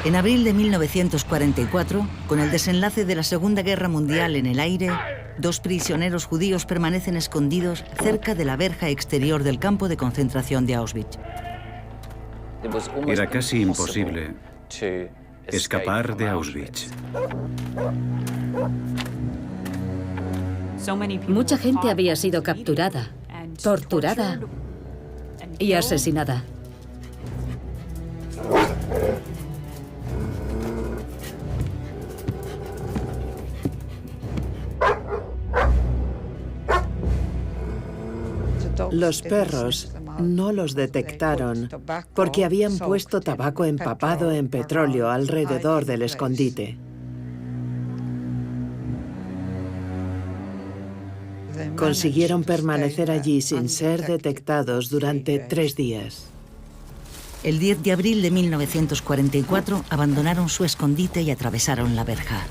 En abril de 1944, con el desenlace de la Segunda Guerra Mundial en el aire, 2 prisioneros judíos permanecen escondidos cerca de la verja exterior del campo de concentración de Auschwitz. Era casi imposible escapar de Auschwitz. Mucha gente había sido capturada, torturada y asesinada. Los perros no los detectaron porque habían puesto tabaco empapado en petróleo alrededor del escondite. Consiguieron permanecer allí sin ser detectados durante 3 días. El 10 de abril de 1944 abandonaron su escondite y atravesaron la verja.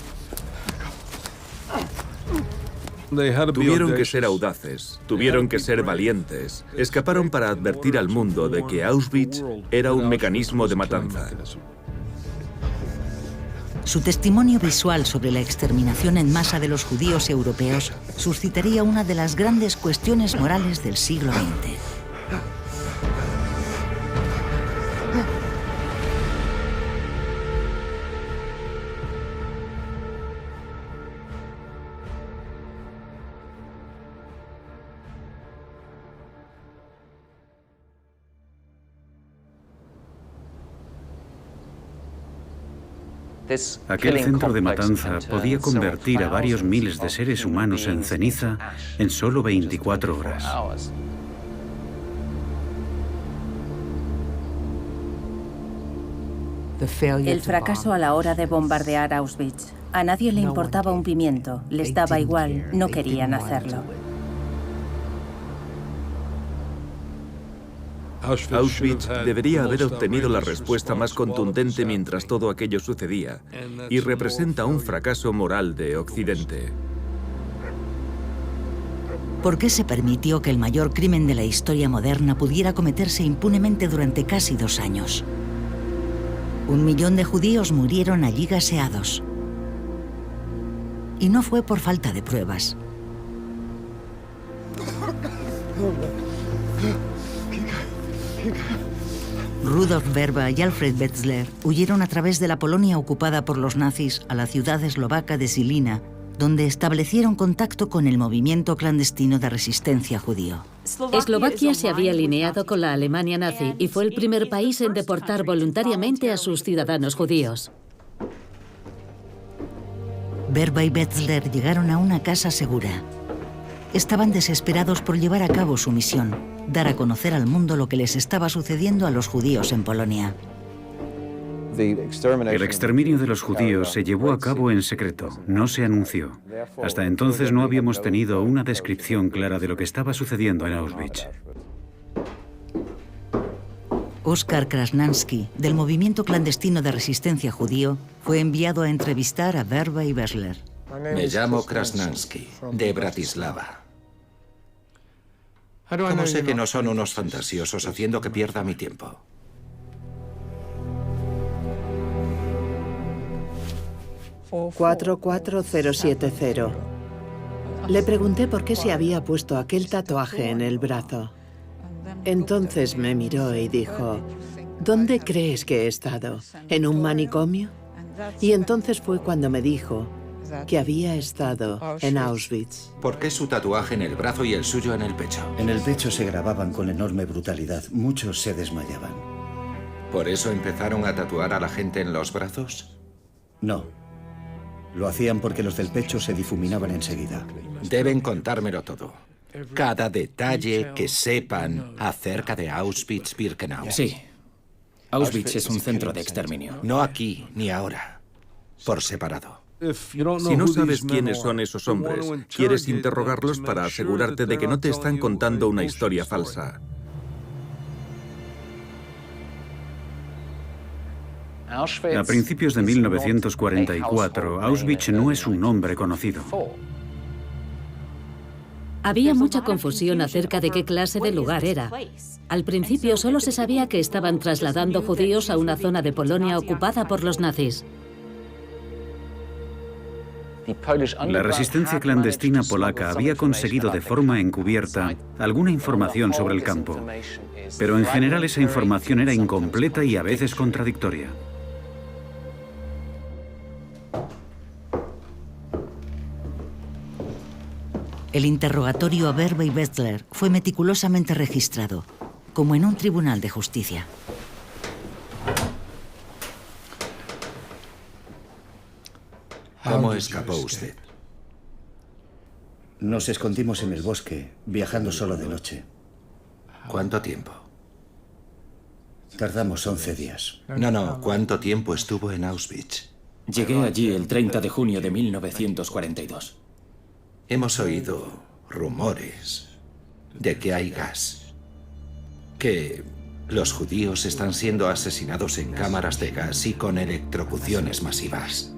Tuvieron que ser audaces, tuvieron que ser valientes. Escaparon para advertir al mundo de que Auschwitz era un mecanismo de matanza. Su testimonio visual sobre la exterminación en masa de los judíos europeos suscitaría una de las grandes cuestiones morales del siglo XX. Aquel centro de matanza podía convertir a varios miles de seres humanos en ceniza en solo 24 horas. El fracaso a la hora de bombardear Auschwitz. A nadie le importaba un pimiento, les daba igual, no querían hacerlo. Auschwitz debería haber obtenido la respuesta más contundente mientras todo aquello sucedía, y representa un fracaso moral de Occidente. ¿Por qué se permitió que el mayor crimen de la historia moderna pudiera cometerse impunemente durante casi 2 años? 1 millón de judíos murieron allí gaseados. Y no fue por falta de pruebas. Rudolf Verba y Alfred Wetzler huyeron a través de la Polonia ocupada por los nazis a la ciudad eslovaca de Žilina, donde establecieron contacto con el movimiento clandestino de resistencia judío. Eslovaquia se había alineado con la Alemania nazi y fue el primer país en deportar voluntariamente a sus ciudadanos judíos. Verba y Wetzler llegaron a una casa segura. Estaban desesperados por llevar a cabo su misión, dar a conocer al mundo lo que les estaba sucediendo a los judíos en Polonia. El exterminio de los judíos se llevó a cabo en secreto, no se anunció. Hasta entonces no habíamos tenido una descripción clara de lo que estaba sucediendo en Auschwitz. Oskar Krasnansky, del movimiento clandestino de resistencia judío, fue enviado a entrevistar a Verba y Wetzler. Me llamo Krasnansky, de Bratislava. ¿Cómo sé que no son unos fantasiosos haciendo que pierda mi tiempo? «44070. Le pregunté por qué se había puesto aquel tatuaje en el brazo. Entonces me miró y dijo, ¿dónde crees que he estado? ¿En un manicomio? Y entonces fue cuando me dijo que había estado en Auschwitz. ¿Por qué su tatuaje en el brazo y el suyo en el pecho? En el pecho se grababan con enorme brutalidad. Muchos se desmayaban. ¿Por eso empezaron a tatuar a la gente en los brazos? No. Lo hacían porque los del pecho se difuminaban enseguida. Deben contármelo todo. Cada detalle que sepan acerca de Auschwitz-Birkenau. Sí. Auschwitz es un centro de exterminio. No aquí ni ahora. Por separado. Si no sabes quiénes son esos hombres, quieres interrogarlos para asegurarte de que no te están contando una historia falsa. A principios de 1944, Auschwitz no es un nombre conocido. Había mucha confusión acerca de qué clase de lugar era. Al principio solo se sabía que estaban trasladando judíos a una zona de Polonia ocupada por los nazis. La resistencia clandestina polaca había conseguido de forma encubierta alguna información sobre el campo, pero en general esa información era incompleta y a veces contradictoria. El interrogatorio a Verba y Wetzler fue meticulosamente registrado, como en un tribunal de justicia. ¿Cómo escapó usted? Nos escondimos en el bosque, viajando solo de noche. ¿Cuánto tiempo? Tardamos 11 días. No, ¿cuánto tiempo estuvo en Auschwitz? Llegué allí el 30 de junio de 1942. Hemos oído rumores de que hay gas, que los judíos están siendo asesinados en cámaras de gas y con electrocuciones masivas.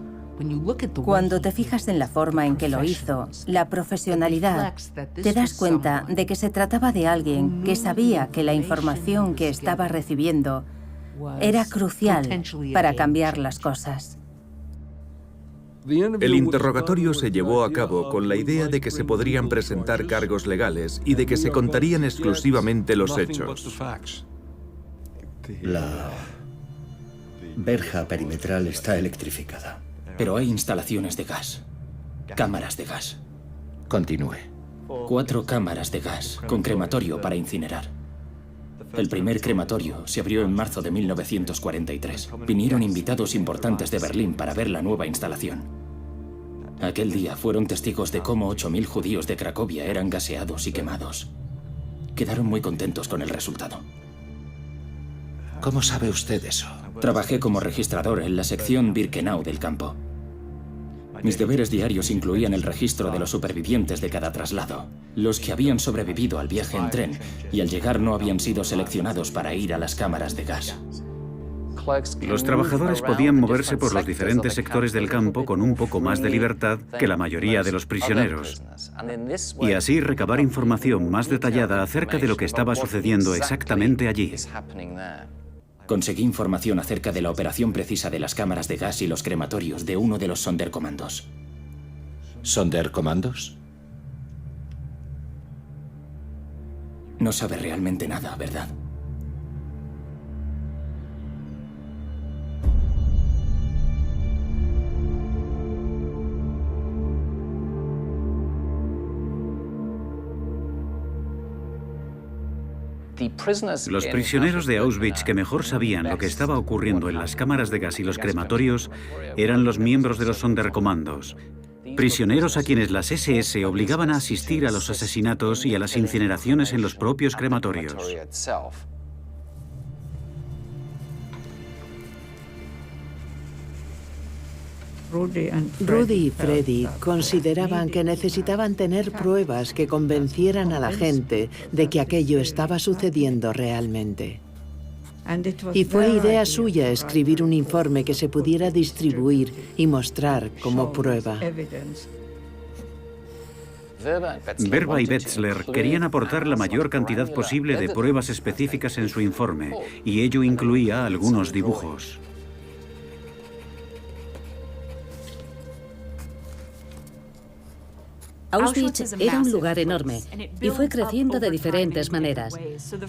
Cuando te fijas en la forma en que lo hizo, la profesionalidad, te das cuenta de que se trataba de alguien que sabía que la información que estaba recibiendo era crucial para cambiar las cosas. El interrogatorio se llevó a cabo con la idea de que se podrían presentar cargos legales y de que se contarían exclusivamente los hechos. La verja perimetral está electrificada. Pero hay instalaciones de gas, cámaras de gas. Continúe. 4 cámaras de gas con crematorio para incinerar. El primer crematorio se abrió en marzo de 1943. Vinieron invitados importantes de Berlín para ver la nueva instalación. Aquel día fueron testigos de cómo 8.000 judíos de Cracovia eran gaseados y quemados. Quedaron muy contentos con el resultado. ¿Cómo sabe usted eso? Trabajé como registrador en la sección Birkenau del campo. Mis deberes diarios incluían el registro de los supervivientes de cada traslado, los que habían sobrevivido al viaje en tren y al llegar no habían sido seleccionados para ir a las cámaras de gas. Los trabajadores podían moverse por los diferentes sectores del campo con un poco más de libertad que la mayoría de los prisioneros, y así recabar información más detallada acerca de lo que estaba sucediendo exactamente allí. Conseguí información acerca de la operación precisa de las cámaras de gas y los crematorios de uno de los Sonderkommandos. ¿Sonderkommandos? No sabe realmente nada, ¿verdad? Los prisioneros de Auschwitz que mejor sabían lo que estaba ocurriendo en las cámaras de gas y los crematorios eran los miembros de los Sonderkommandos, prisioneros a quienes las SS obligaban a asistir a los asesinatos y a las incineraciones en los propios crematorios. Rudy y Freddy consideraban que necesitaban tener pruebas que convencieran a la gente de que aquello estaba sucediendo realmente. Y fue idea suya escribir un informe que se pudiera distribuir y mostrar como prueba. Verba y Wetzler querían aportar la mayor cantidad posible de pruebas específicas en su informe, y ello incluía algunos dibujos. Auschwitz era un lugar enorme y fue creciendo de diferentes maneras.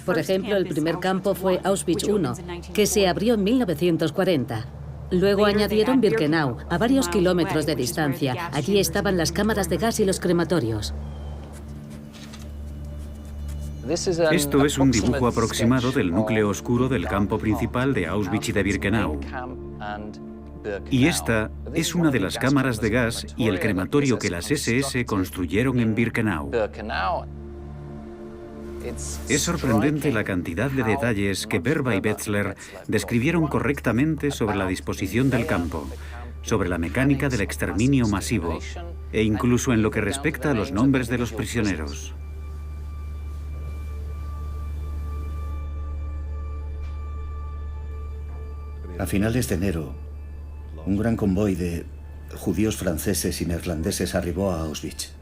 Por ejemplo, el primer campo fue Auschwitz I, que se abrió en 1940. Luego añadieron Birkenau, a varios kilómetros de distancia. Allí estaban las cámaras de gas y los crematorios. Esto es un dibujo aproximado del núcleo oscuro del campo principal de Auschwitz y de Birkenau. Y esta es una de las cámaras de gas y el crematorio que las SS construyeron en Birkenau. Es sorprendente la cantidad de detalles que Verba y Wetzler describieron correctamente sobre la disposición del campo, sobre la mecánica del exterminio masivo e incluso en lo que respecta a los nombres de los prisioneros. A finales de enero, un gran convoy de judíos franceses y neerlandeses arribó a Auschwitz.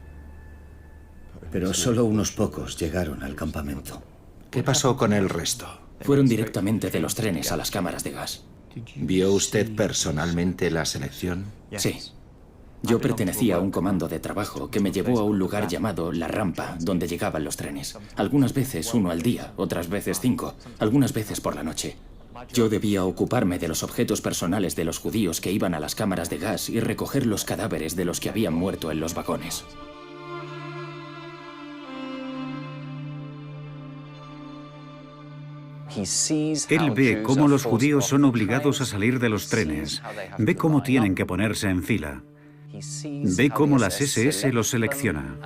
pero solo unos pocos llegaron al campamento. ¿Qué pasó con el resto? Fueron directamente de los trenes a las cámaras de gas. ¿Vio usted personalmente la selección? Sí. Yo pertenecía a un comando de trabajo que me llevó a un lugar llamado La Rampa, donde llegaban los trenes. Algunas veces 1 al día, otras veces 5, algunas veces por la noche. Yo debía ocuparme de los objetos personales de los judíos que iban a las cámaras de gas y recoger los cadáveres de los que habían muerto en los vagones. Él ve cómo los judíos son obligados a salir de los trenes, ve cómo tienen que ponerse en fila, ve cómo las SS los selecciona,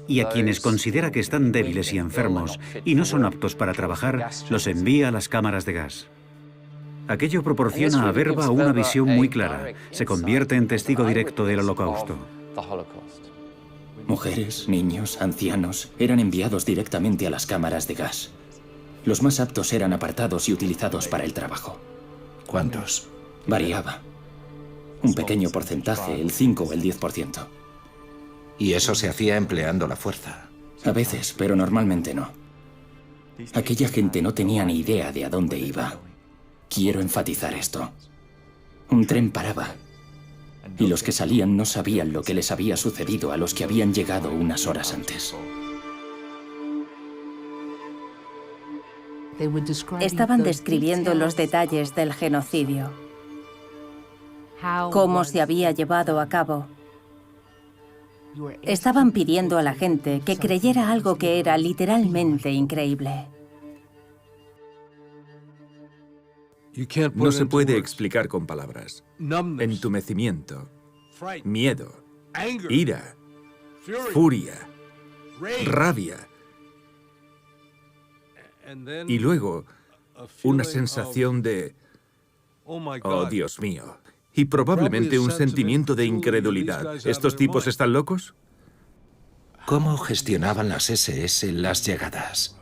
y a quienes considera que están débiles y enfermos y no son aptos para trabajar, los envía a las cámaras de gas. Aquello proporciona a Verba una visión muy clara, se convierte en testigo directo del Holocausto. Mujeres, niños, ancianos eran enviados directamente a las cámaras de gas. Los más aptos eran apartados y utilizados para el trabajo. ¿Cuántos? Variaba. Un pequeño porcentaje, el 5 o el 10%. ¿Y eso se hacía empleando la fuerza? A veces, pero normalmente no. Aquella gente no tenía ni idea de a dónde iba. Quiero enfatizar esto. Un tren paraba, y los que salían no sabían lo que les había sucedido a los que habían llegado unas horas antes. Estaban describiendo los detalles del genocidio, cómo se había llevado a cabo. Estaban pidiendo a la gente que creyera algo que era literalmente increíble. No se puede explicar con palabras. Entumecimiento, miedo, ira, furia, rabia. Y luego, una sensación de, oh, Dios mío. Y probablemente un sentimiento de incredulidad. ¿Estos tipos están locos? ¿Cómo gestionaban las SS las llegadas?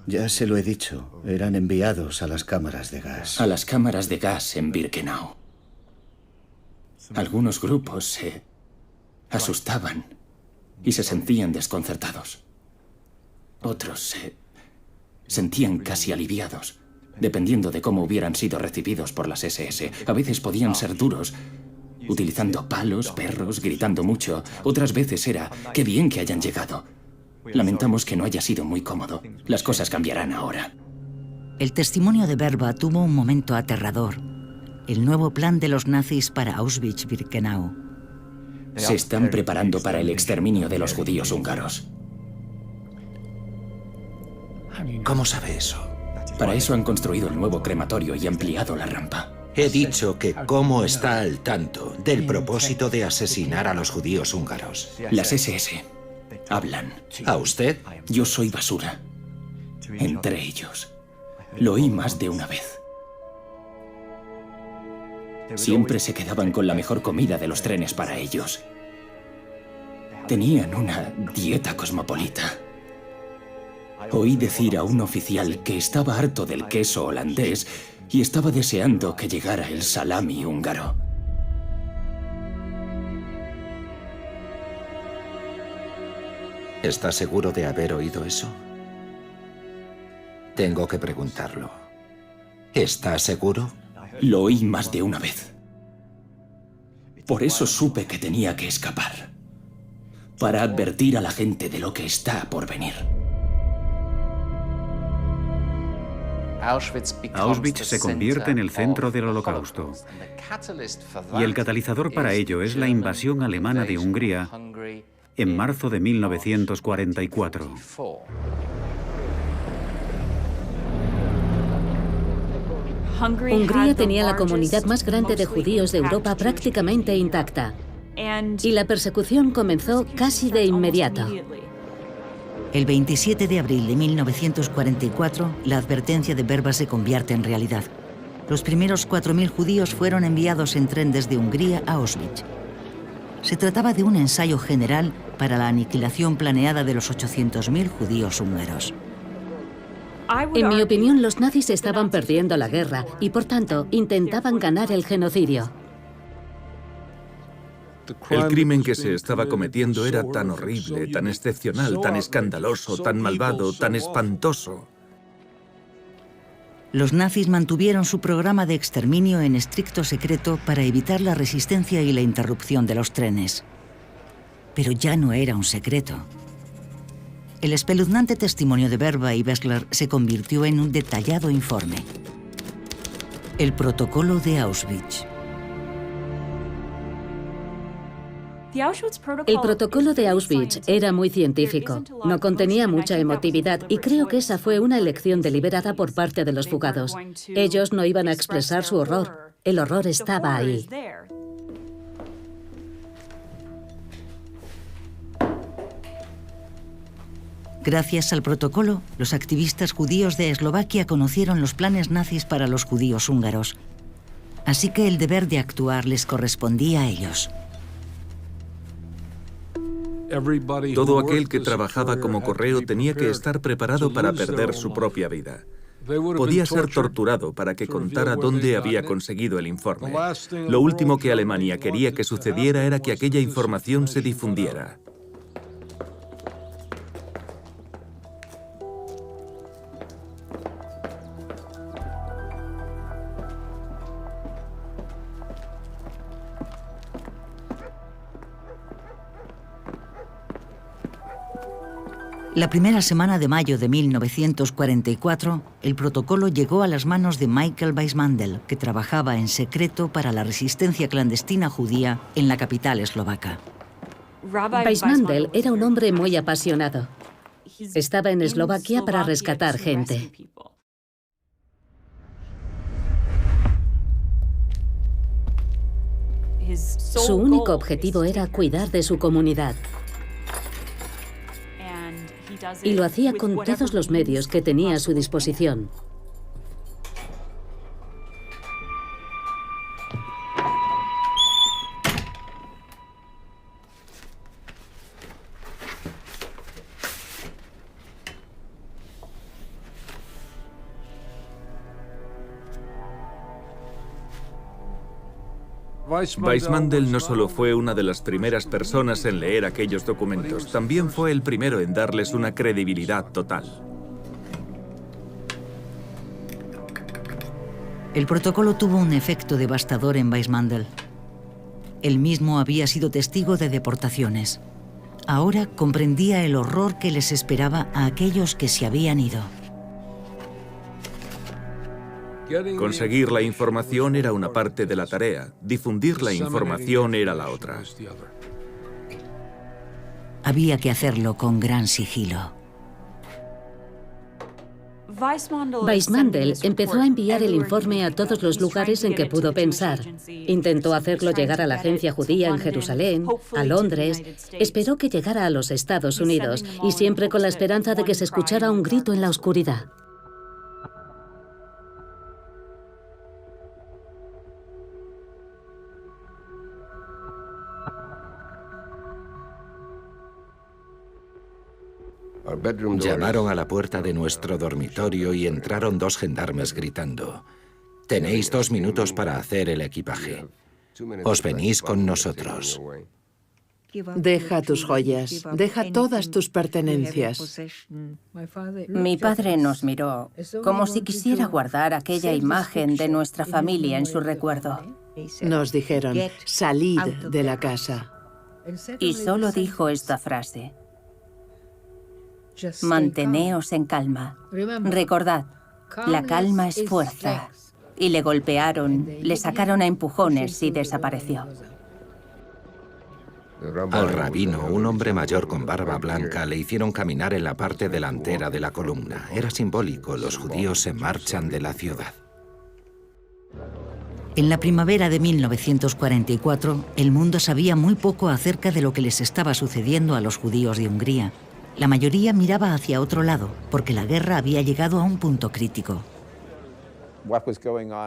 Ya se lo he dicho, eran enviados a las cámaras de gas. A las cámaras de gas en Birkenau. Algunos grupos se asustaban y se sentían desconcertados. Otros se sentían casi aliviados, dependiendo de cómo hubieran sido recibidos por las SS. A veces podían ser duros, utilizando palos, perros, gritando mucho. Otras veces era, qué bien que hayan llegado. Lamentamos que no haya sido muy cómodo. Las cosas cambiarán ahora. El testimonio de Verba tuvo un momento aterrador. El nuevo plan de los nazis para Auschwitz-Birkenau. Se están preparando para el exterminio de los judíos húngaros. ¿Cómo sabe eso? Para eso han construido el nuevo crematorio y ampliado la rampa. He dicho que cómo está al tanto del propósito de asesinar a los judíos húngaros. Las SS hablan. ¿A usted? Yo soy basura. Entre ellos. Lo oí más de una vez. Siempre se quedaban con la mejor comida de los trenes para ellos. Tenían una dieta cosmopolita. Oí decir a un oficial que estaba harto del queso holandés y estaba deseando que llegara el salami húngaro. ¿Está seguro de haber oído eso? Tengo que preguntarlo. ¿Está seguro? Lo oí más de una vez. Por eso supe que tenía que escapar. Para advertir a la gente de lo que está por venir. Auschwitz se convierte en el centro del Holocausto. Y el catalizador para ello es la invasión alemana de Hungría en marzo de 1944. Hungría tenía la comunidad más grande de judíos de Europa prácticamente intacta. Y la persecución comenzó casi de inmediato. El 27 de abril de 1944, la advertencia de Verba se convierte en realidad. Los primeros 4.000 judíos fueron enviados en tren desde Hungría a Auschwitz. Se trataba de un ensayo general para la aniquilación planeada de los 800.000 judíos húngaros. En mi opinión, los nazis estaban perdiendo la guerra y, por tanto, intentaban ganar el genocidio. El crimen que se estaba cometiendo era tan horrible, tan excepcional, tan escandaloso, tan malvado, tan espantoso. Los nazis mantuvieron su programa de exterminio en estricto secreto para evitar la resistencia y la interrupción de los trenes. Pero ya no era un secreto. El espeluznante testimonio de Verba y Wessler se convirtió en un detallado informe. El protocolo de Auschwitz. El protocolo de Auschwitz era muy científico, no contenía mucha emotividad y creo que esa fue una elección deliberada por parte de los fugados. Ellos no iban a expresar su horror, el horror estaba ahí. Gracias al protocolo, los activistas judíos de Eslovaquia conocieron los planes nazis para los judíos húngaros. Así que el deber de actuar les correspondía a ellos. Todo aquel que trabajaba como correo tenía que estar preparado para perder su propia vida. Podía ser torturado para que contara dónde había conseguido el informe. Lo último que Alemania quería que sucediera era que aquella información se difundiera. La primera semana de mayo de 1944, el protocolo llegó a las manos de Michael Weissmandl, que trabajaba en secreto para la resistencia clandestina judía en la capital eslovaca. Weissmandl era un hombre muy apasionado. Estaba en Eslovaquia para rescatar gente. Su único objetivo era cuidar de su comunidad. Y lo hacía con todos los medios que tenía a su disposición. Weissmandl no solo fue una de las primeras personas en leer aquellos documentos, también fue el primero en darles una credibilidad total. El protocolo tuvo un efecto devastador en Weissmandl. Él mismo había sido testigo de deportaciones. Ahora comprendía el horror que les esperaba a aquellos que se habían ido. Conseguir la información era una parte de la tarea, difundir la información era la otra. Había que hacerlo con gran sigilo. Weissmandl empezó a enviar el informe a todos los lugares en que pudo pensar. Intentó hacerlo llegar a la agencia judía en Jerusalén, a Londres, esperó que llegara a los Estados Unidos y siempre con la esperanza de que se escuchara un grito en la oscuridad. Llamaron a la puerta de nuestro dormitorio y entraron dos gendarmes gritando: «Tenéis 2 minutos para hacer el equipaje. Os venís con nosotros». Deja tus joyas, deja todas tus pertenencias. Mi padre nos miró como si quisiera guardar aquella imagen de nuestra familia en su recuerdo. Nos dijeron: salid de la casa. Y solo dijo esta frase: manteneos en calma. Recordad, la calma es fuerza. Y le golpearon, le sacaron a empujones y desapareció. Al rabino, un hombre mayor con barba blanca, le hicieron caminar en la parte delantera de la columna. Era simbólico, los judíos se marchan de la ciudad. En la primavera de 1944, el mundo sabía muy poco acerca de lo que les estaba sucediendo a los judíos de Hungría. La mayoría miraba hacia otro lado, porque la guerra había llegado a un punto crítico.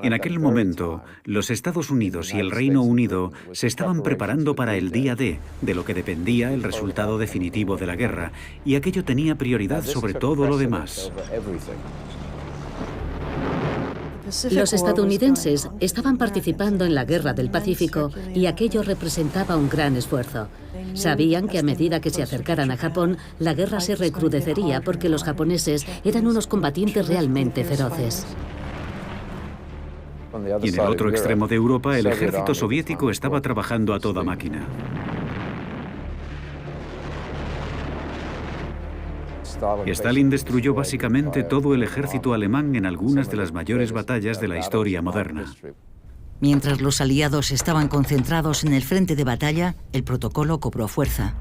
En aquel momento, los Estados Unidos y el Reino Unido se estaban preparando para el día D, de lo que dependía el resultado definitivo de la guerra, y aquello tenía prioridad sobre todo lo demás. Los estadounidenses estaban participando en la Guerra del Pacífico y aquello representaba un gran esfuerzo. Sabían que a medida que se acercaran a Japón, la guerra se recrudecería porque los japoneses eran unos combatientes realmente feroces. Y en el otro extremo de Europa, el ejército soviético estaba trabajando a toda máquina. Stalin destruyó básicamente todo el ejército alemán en algunas de las mayores batallas de la historia moderna. Mientras los aliados estaban concentrados en el frente de batalla, el protocolo cobró fuerza.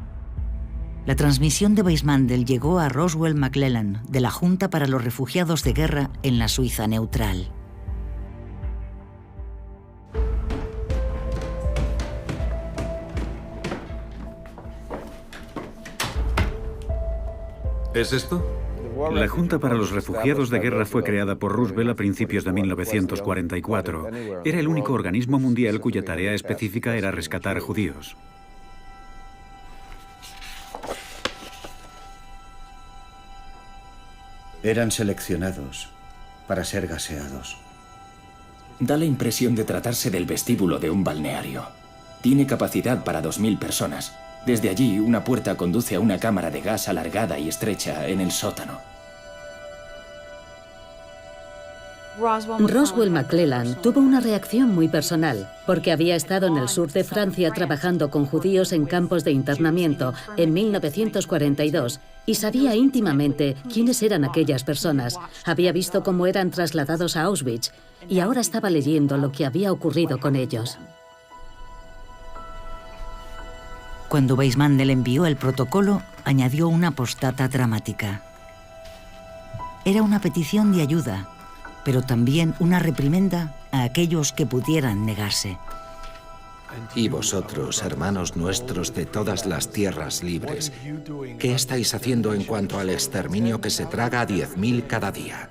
La transmisión de Weissmandl llegó a Roswell McClellan, de la Junta para los Refugiados de Guerra en la Suiza neutral. ¿Es esto? La Junta para los Refugiados de Guerra fue creada por Roosevelt a principios de 1944. Era el único organismo mundial cuya tarea específica era rescatar judíos. Eran seleccionados para ser gaseados. Da la impresión de tratarse del vestíbulo de un balneario. Tiene capacidad para 2000 personas. Desde allí, una puerta conduce a una cámara de gas alargada y estrecha en el sótano. Roswell McClellan tuvo una reacción muy personal, porque había estado en el sur de Francia trabajando con judíos en campos de internamiento en 1942 y sabía íntimamente quiénes eran aquellas personas. Había visto cómo eran trasladados a Auschwitz y ahora estaba leyendo lo que había ocurrido con ellos. Cuando Weissmandl envió el protocolo, añadió una postdata dramática. Era una petición de ayuda, pero también una reprimenda a aquellos que pudieran negarse. Y vosotros, hermanos nuestros de todas las tierras libres, ¿qué estáis haciendo en cuanto al exterminio que se traga a 10.000 cada día?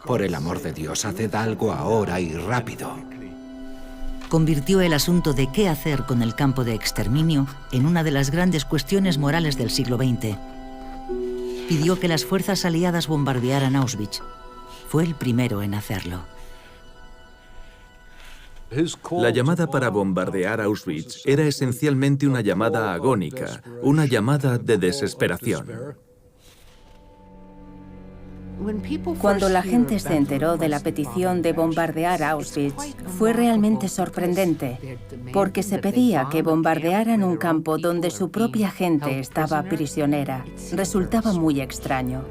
Por el amor de Dios, haced algo ahora y rápido. Convirtió el asunto de qué hacer con el campo de exterminio en una de las grandes cuestiones morales del siglo XX. Pidió que las fuerzas aliadas bombardearan Auschwitz. Fue el primero en hacerlo. La llamada para bombardear Auschwitz era esencialmente una llamada agónica, una llamada de desesperación. Cuando la gente se enteró de la petición de bombardear Auschwitz, fue realmente sorprendente, porque se pedía que bombardearan un campo donde su propia gente estaba prisionera. Resultaba muy extraño.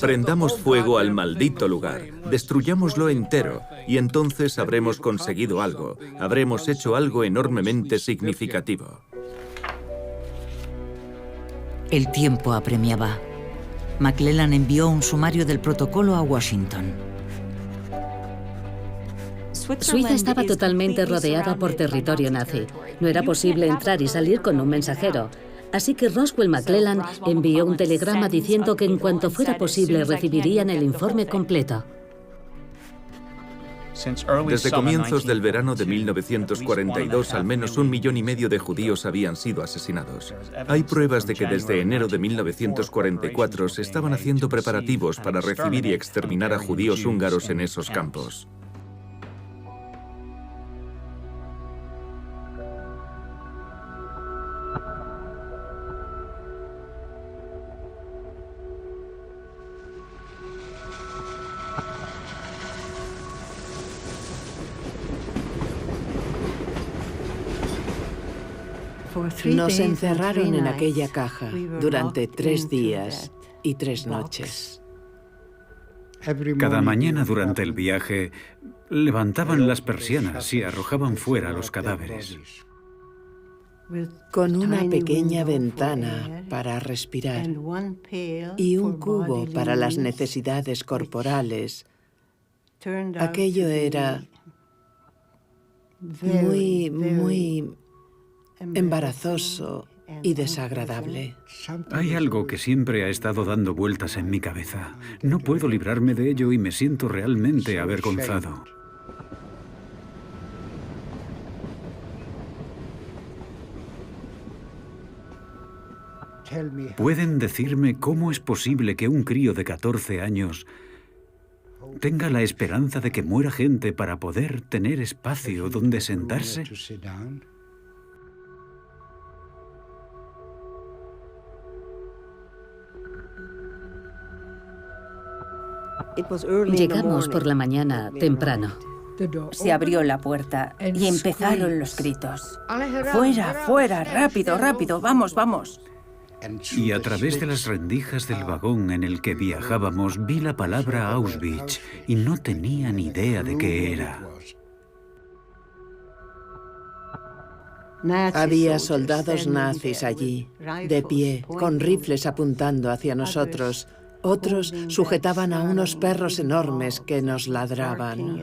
Prendamos fuego al maldito lugar, destruyámoslo entero, y entonces habremos conseguido algo, habremos hecho algo enormemente significativo. El tiempo apremiaba. McClellan envió un sumario del protocolo a Washington. Suiza estaba totalmente rodeada por territorio nazi. No era posible entrar y salir con un mensajero. Así que Roswell McClellan envió un telegrama diciendo que en cuanto fuera posible recibirían el informe completo. Desde comienzos del verano de 1942, al menos 1,5 millones de judíos habían sido asesinados. Hay pruebas de que desde enero de 1944 se estaban haciendo preparativos para recibir y exterminar a judíos húngaros en esos campos. Nos encerraron en aquella caja durante 3 días y 3 noches. Cada mañana durante el viaje, levantaban las persianas y arrojaban fuera los cadáveres. Con una pequeña ventana para respirar y un cubo para las necesidades corporales, aquello era muy embarazoso y desagradable. Hay algo que siempre ha estado dando vueltas en mi cabeza. No puedo librarme de ello y me siento realmente avergonzado. ¿Pueden decirme cómo es posible que un crío de 14 años tenga la esperanza de que muera gente para poder tener espacio donde sentarse? Llegamos por la mañana temprano. Se abrió la puerta y empezaron los gritos. ¡Fuera, fuera! ¡Rápido, rápido! ¡Vamos, vamos! Y a través de las rendijas del vagón en el que viajábamos vi la palabra Auschwitz y no tenía ni idea de qué era. Había soldados nazis allí, de pie, con rifles apuntando hacia nosotros. Otros sujetaban a unos perros enormes que nos ladraban.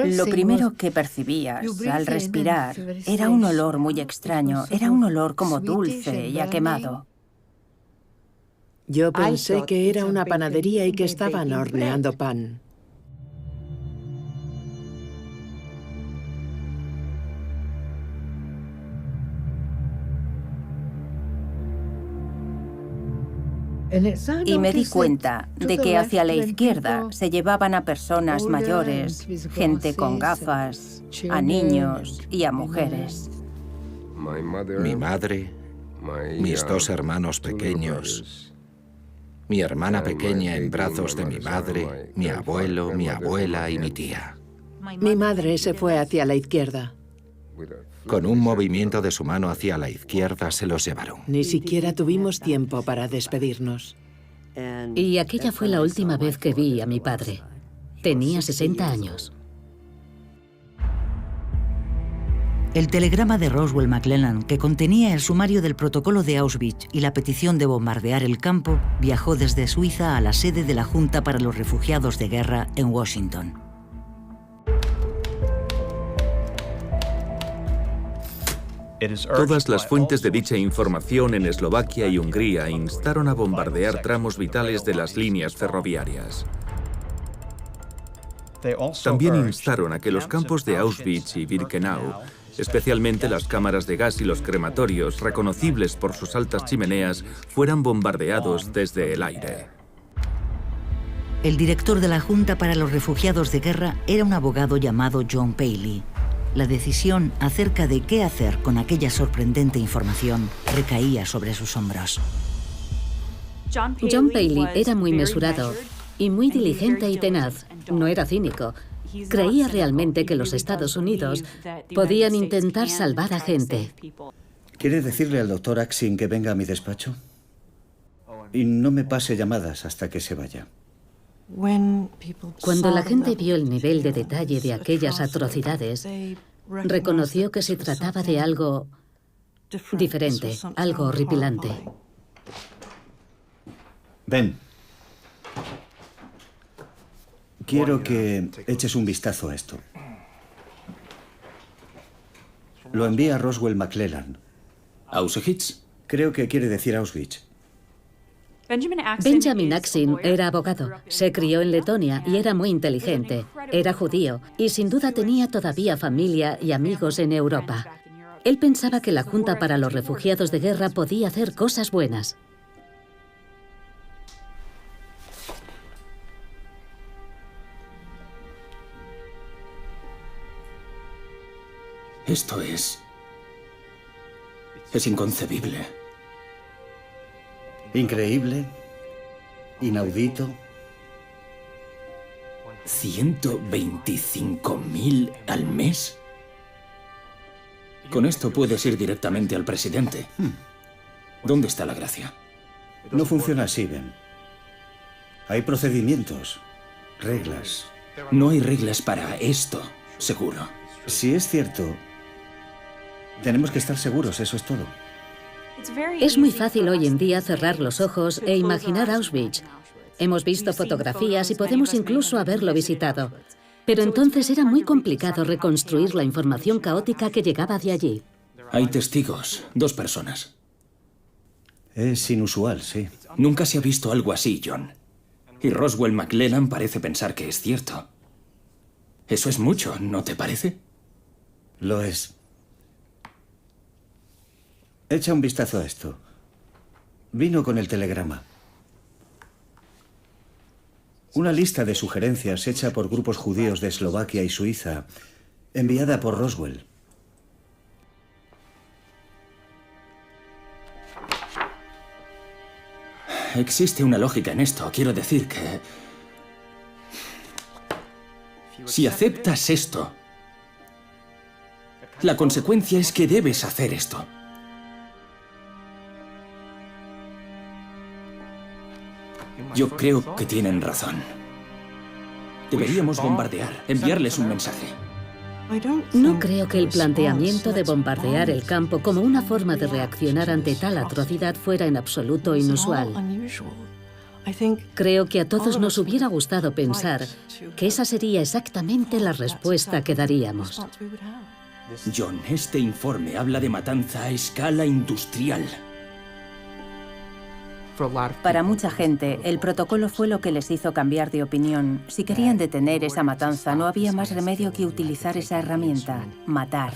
Lo primero que percibías al respirar era un olor muy extraño. Era un olor como dulce y a quemado. Yo pensé que era una panadería y que estaban horneando pan. Y me di cuenta de que hacia la izquierda se llevaban a personas mayores, gente con gafas, a niños y a mujeres. Mi madre, mis dos hermanos pequeños, mi hermana pequeña en brazos de mi madre, mi abuelo, mi abuela y mi tía. Mi madre se fue hacia la izquierda. Con un movimiento de su mano hacia la izquierda se los llevaron. Ni siquiera tuvimos tiempo para despedirnos. Y aquella fue la última vez que vi a mi padre. Tenía 60 años. El telegrama de Roswell McClellan, que contenía el sumario del protocolo de Auschwitz y la petición de bombardear el campo, viajó desde Suiza a la sede de la Junta para los Refugiados de Guerra en Washington. Todas las fuentes de dicha información en Eslovaquia y Hungría instaron a bombardear tramos vitales de las líneas ferroviarias. También instaron a que los campos de Auschwitz y Birkenau, especialmente las cámaras de gas y los crematorios, reconocibles por sus altas chimeneas, fueran bombardeados desde el aire. El director de la Junta para los Refugiados de Guerra era un abogado llamado John Paley. La decisión acerca de qué hacer con aquella sorprendente información recaía sobre sus hombros. John Paley era muy mesurado y muy diligente y tenaz. No era cínico. Creía realmente que los Estados Unidos podían intentar salvar a gente. ¿Quiere decirle al doctor Axin que venga a mi despacho? Y no me pase llamadas hasta que se vaya. Cuando la gente vio el nivel de detalle de aquellas atrocidades, reconoció que se trataba de algo diferente, algo horripilante. Ven. Quiero que eches un vistazo a esto. Lo envía Roswell McClellan. ¿Auschwitz? Creo que quiere decir Auschwitz. Benjamin Axin era abogado, se crió en Letonia y era muy inteligente. Era judío y sin duda tenía todavía familia y amigos en Europa. Él pensaba que la Junta para los Refugiados de Guerra podía hacer cosas buenas. Esto es inconcebible. Increíble, inaudito. 125.000 al mes. Con esto puedes ir directamente al presidente. ¿Dónde está la gracia? No funciona así, Ben. Hay procedimientos, reglas. No hay reglas para esto, seguro. Si es cierto, tenemos que estar seguros, eso es todo. Es muy fácil hoy en día cerrar los ojos e imaginar Auschwitz. Hemos visto fotografías y podemos incluso haberlo visitado. Pero entonces era muy complicado reconstruir la información caótica que llegaba de allí. Hay testigos, 2 personas. Es inusual, sí. Nunca se ha visto algo así, John. Y Roswell McClellan parece pensar que es cierto. Eso es mucho, ¿no te parece? Lo es. Echa un vistazo a esto. Vino con el telegrama. Una lista de sugerencias hecha por grupos judíos de Eslovaquia y Suiza, enviada por Roswell. Existe una lógica en esto. Quiero decir que... si aceptas esto, la consecuencia es que debes hacer esto. Yo creo que tienen razón. Deberíamos bombardear, enviarles un mensaje. No creo que el planteamiento de bombardear el campo como una forma de reaccionar ante tal atrocidad fuera en absoluto inusual. Creo que a todos nos hubiera gustado pensar que esa sería exactamente la respuesta que daríamos. John, este informe habla de matanza a escala industrial. Para mucha gente, el protocolo fue lo que les hizo cambiar de opinión. Si querían detener esa matanza, no había más remedio que utilizar esa herramienta, matar.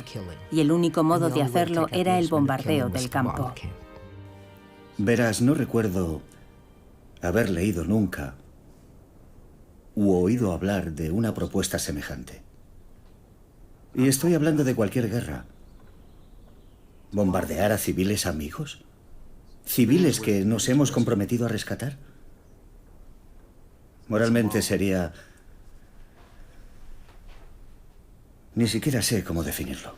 Y el único modo de hacerlo era el bombardeo del campo. Verás, no recuerdo haber leído nunca u oído hablar de una propuesta semejante. Y estoy hablando de cualquier guerra. ¿Bombardear a civiles amigos? ¿Civiles que nos hemos comprometido a rescatar? Moralmente sería... ni siquiera sé cómo definirlo.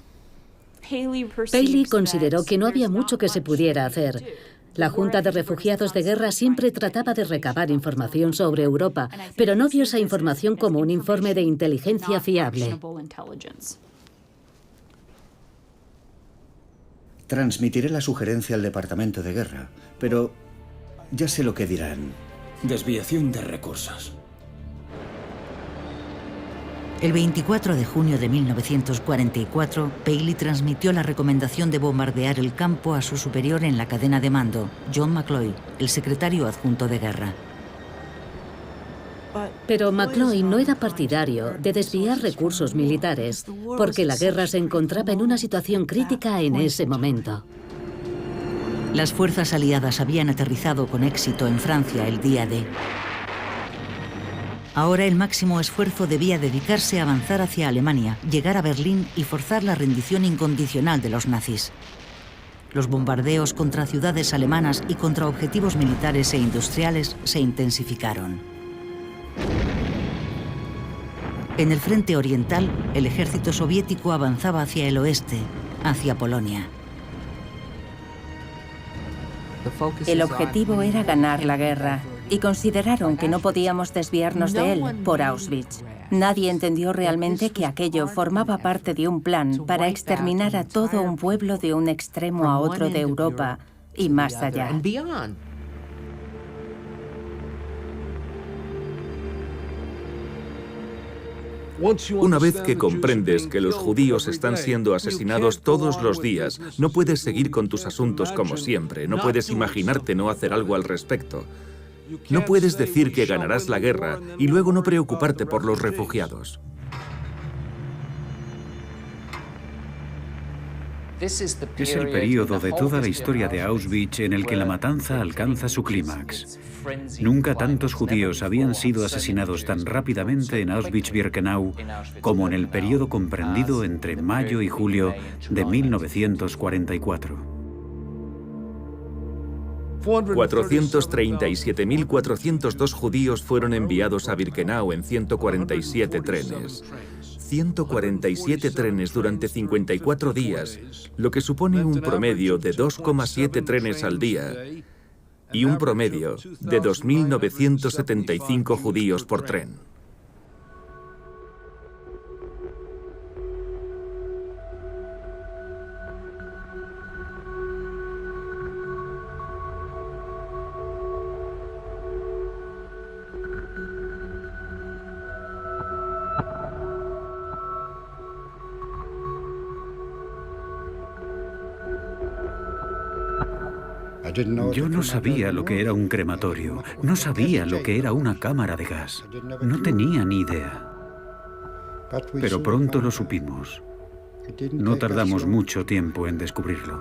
Paley consideró que no había mucho que se pudiera hacer. La Junta de Refugiados de Guerra siempre trataba de recabar información sobre Europa, pero no vio esa información como un informe de inteligencia fiable. Transmitiré la sugerencia al Departamento de Guerra, pero ya sé lo que dirán. Desviación de recursos. El 24 de junio de 1944, Paley transmitió la recomendación de bombardear el campo a su superior en la cadena de mando, John McCloy, el secretario adjunto de guerra. Pero McCloy no era partidario de desviar recursos militares, porque la guerra se encontraba en una situación crítica en ese momento. Las fuerzas aliadas habían aterrizado con éxito en Francia el día D. Ahora el máximo esfuerzo debía dedicarse a avanzar hacia Alemania, llegar a Berlín y forzar la rendición incondicional de los nazis. Los bombardeos contra ciudades alemanas y contra objetivos militares e industriales se intensificaron. En el frente oriental, el ejército soviético avanzaba hacia el oeste, hacia Polonia. El objetivo era ganar la guerra, y consideraron que no podíamos desviarnos de él por Auschwitz. Nadie entendió realmente que aquello formaba parte de un plan para exterminar a todo un pueblo de un extremo a otro de Europa y más allá. Una vez que comprendes que los judíos están siendo asesinados todos los días, no puedes seguir con tus asuntos como siempre, no puedes imaginarte no hacer algo al respecto. No puedes decir que ganarás la guerra y luego no preocuparte por los refugiados. Es el período de toda la historia de Auschwitz en el que la matanza alcanza su clímax. Nunca tantos judíos habían sido asesinados tan rápidamente en Auschwitz-Birkenau como en el período comprendido entre mayo y julio de 1944. 437.402 judíos fueron enviados a Birkenau en 147 trenes. 147 trenes durante 54 días, lo que supone un promedio de 2,7 trenes al día y un promedio de 2.975 judíos por tren. Yo no sabía lo que era un crematorio, no sabía lo que era una cámara de gas, no tenía ni idea. Pero pronto lo supimos. No tardamos mucho tiempo en descubrirlo.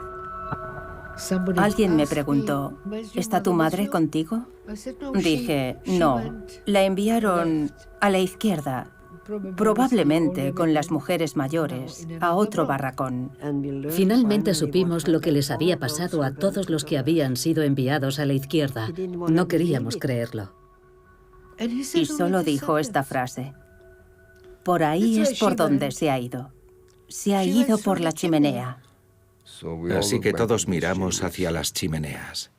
Alguien me preguntó, ¿está tu madre contigo? Dije, no, la enviaron a la izquierda, probablemente con las mujeres mayores, a otro barracón. Finalmente supimos lo que les había pasado a todos los que habían sido enviados a la izquierda. No queríamos creerlo. Y solo dijo esta frase: por ahí es por donde se ha ido. Se ha ido por la chimenea. Así que todos miramos hacia las chimeneas.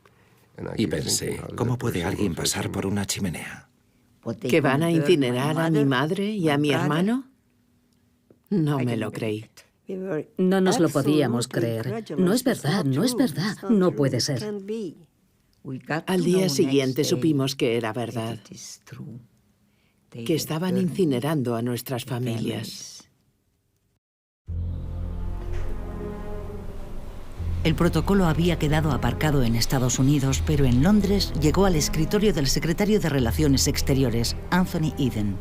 Y pensé, ¿cómo puede alguien pasar por una chimenea? ¿Que van a incinerar a mi madre y a mi hermano? No me lo creí. No nos lo podíamos creer. No es verdad, no es verdad, no puede ser. Al día siguiente supimos que era verdad, que estaban incinerando a nuestras familias. El protocolo había quedado aparcado en Estados Unidos, pero en Londres llegó al escritorio del secretario de Relaciones Exteriores, Anthony Eden.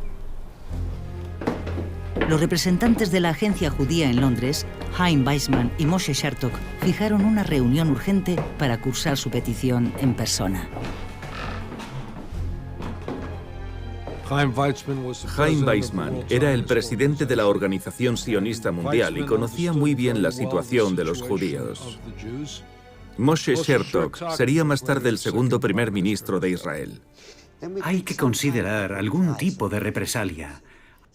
Los representantes de la agencia judía en Londres, Chaim Weizmann y Moshe Shertok, fijaron una reunión urgente para cursar su petición en persona. Chaim Weizmann era el presidente de la Organización Sionista Mundial y conocía muy bien la situación de los judíos. Moshe Shertok sería más tarde el segundo primer ministro de Israel. Hay que considerar algún tipo de represalia,